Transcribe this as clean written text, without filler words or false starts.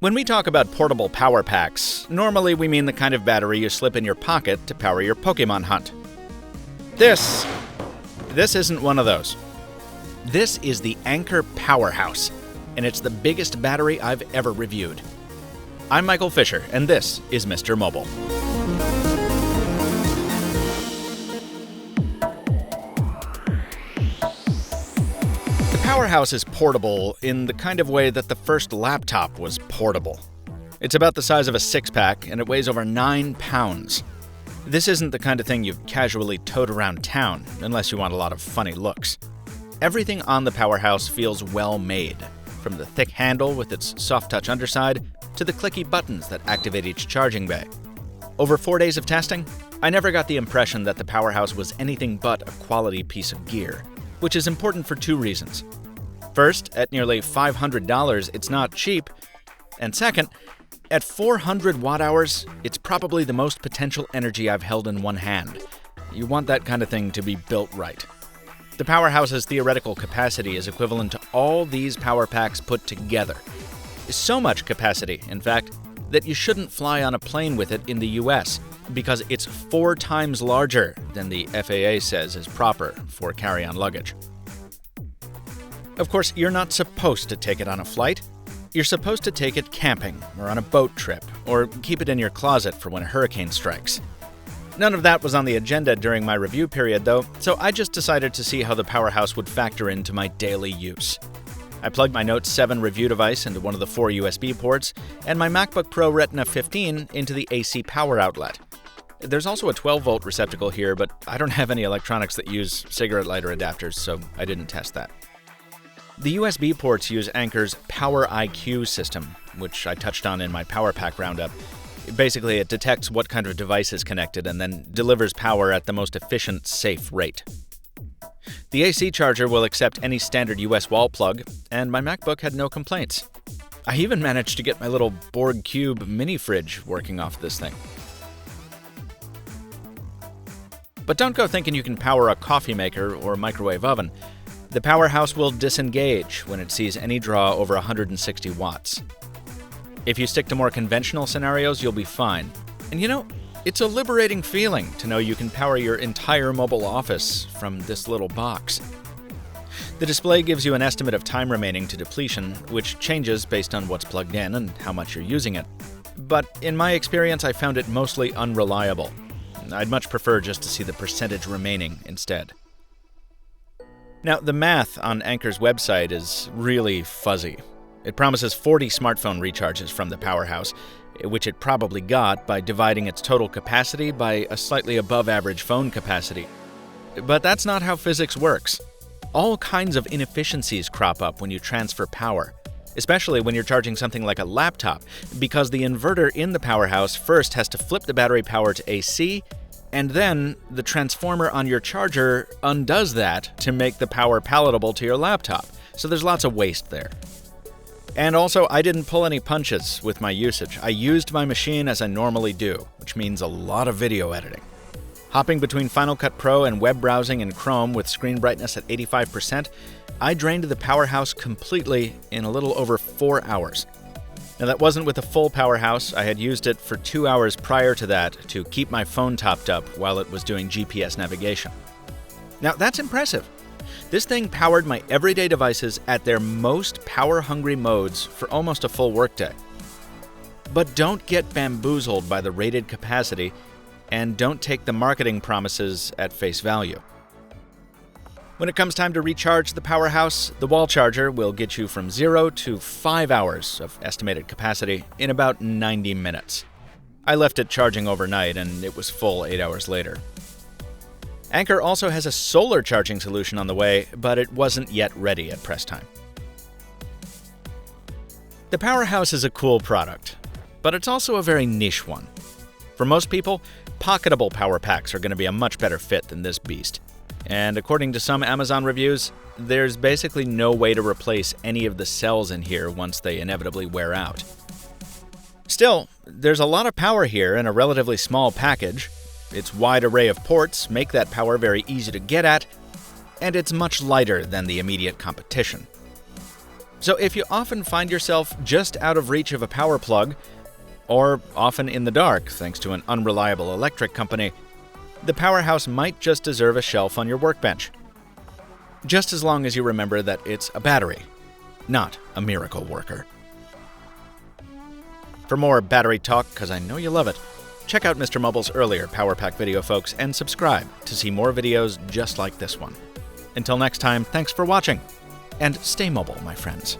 When we talk about portable power packs, normally we mean the kind of battery you slip in your pocket to power your Pokemon hunt. This isn't one of those. This is the Anker Powerhouse, and it's the biggest battery I've ever reviewed. I'm Michael Fisher, and this is MrMobile. The Powerhouse is portable in the kind of way that the first laptop was portable. It's about the size of a six-pack, and it weighs over 9 pounds. This isn't the kind of thing you've casually towed around town, unless you want a lot of funny looks. Everything on the Powerhouse feels well made, from the thick handle with its soft-touch underside to the clicky buttons that activate each charging bay. Over 4 days of testing, I never got the impression that the Powerhouse was anything but a quality piece of gear, which is important for two reasons. First, at nearly $500, it's not cheap, and second, at 400 watt-hours, it's probably the most potential energy I've held in one hand. You want that kind of thing to be built right. The Powerhouse's theoretical capacity is equivalent to all these power packs put together. So much capacity, in fact, that you shouldn't fly on a plane with it in the US, because it's 4 times larger than the FAA says is proper for carry-on luggage. Of course, you're not supposed to take it on a flight. You're supposed to take it camping, or on a boat trip, or keep it in your closet for when a hurricane strikes. None of that was on the agenda during my review period, though, so I just decided to see how the Powerhouse would factor into my daily use. I plugged my Note 7 review device into one of the 4 USB ports, and my MacBook Pro Retina 15 into the AC power outlet. There's also a 12-volt receptacle here, but I don't have any electronics that use cigarette lighter adapters, so I didn't test that. The USB ports use Anker's Power IQ system, which I touched on in my Power Pack Roundup. Basically, it detects what kind of device is connected and then delivers power at the most efficient, safe rate. The AC charger will accept any standard US wall plug, and my MacBook had no complaints. I even managed to get my little Borg Cube mini fridge working off this thing. But don't go thinking you can power a coffee maker or microwave oven. The Powerhouse will disengage when it sees any draw over 160 watts. If you stick to more conventional scenarios, you'll be fine. And you know, it's a liberating feeling to know you can power your entire mobile office from this little box. The display gives you an estimate of time remaining to depletion, which changes based on what's plugged in and how much you're using it. But in my experience, I found it mostly unreliable. I'd much prefer just to see the percentage remaining instead. Now, the math on Anker's website is really fuzzy. It promises 40 smartphone recharges from the Powerhouse, which it probably got by dividing its total capacity by a slightly above-average phone capacity. But that's not how physics works. All kinds of inefficiencies crop up when you transfer power, especially when you're charging something like a laptop, because the inverter in the Powerhouse first has to flip the battery power to AC, and then the transformer on your charger undoes that to make the power palatable to your laptop. So there's lots of waste there. And also, I didn't pull any punches with my usage. I used my machine as I normally do, which means a lot of video editing. Hopping between Final Cut Pro and web browsing in Chrome with screen brightness at 85%, I drained the Powerhouse completely in a little over 4 hours. Now, that wasn't with a full Powerhouse. I had used it for 2 hours prior to that to keep my phone topped up while it was doing GPS navigation. Now, that's impressive. This thing powered my everyday devices at their most power-hungry modes for almost a full workday. But don't get bamboozled by the rated capacity, and don't take the marketing promises at face value. When it comes time to recharge the Powerhouse, the wall charger will get you from 0 to 5 hours of estimated capacity in about 90 minutes. I left it charging overnight, and it was full 8 hours later. Anker also has a solar charging solution on the way, but it wasn't yet ready at press time. The Powerhouse is a cool product, but it's also a very niche one. For most people, pocketable power packs are going to be a much better fit than this beast. And according to some Amazon reviews, there's basically no way to replace any of the cells in here once they inevitably wear out. Still, there's a lot of power here in a relatively small package. Its wide array of ports make that power very easy to get at, and it's much lighter than the immediate competition. So if you often find yourself just out of reach of a power plug, or often in the dark thanks to an unreliable electric company, the Powerhouse might just deserve a shelf on your workbench. Just as long as you remember that it's a battery, not a miracle worker. For more battery talk, because I know you love it, check out MrMobile's earlier Power Pack video, folks, and subscribe to see more videos just like this one. Until next time, thanks for watching, and stay mobile, my friends.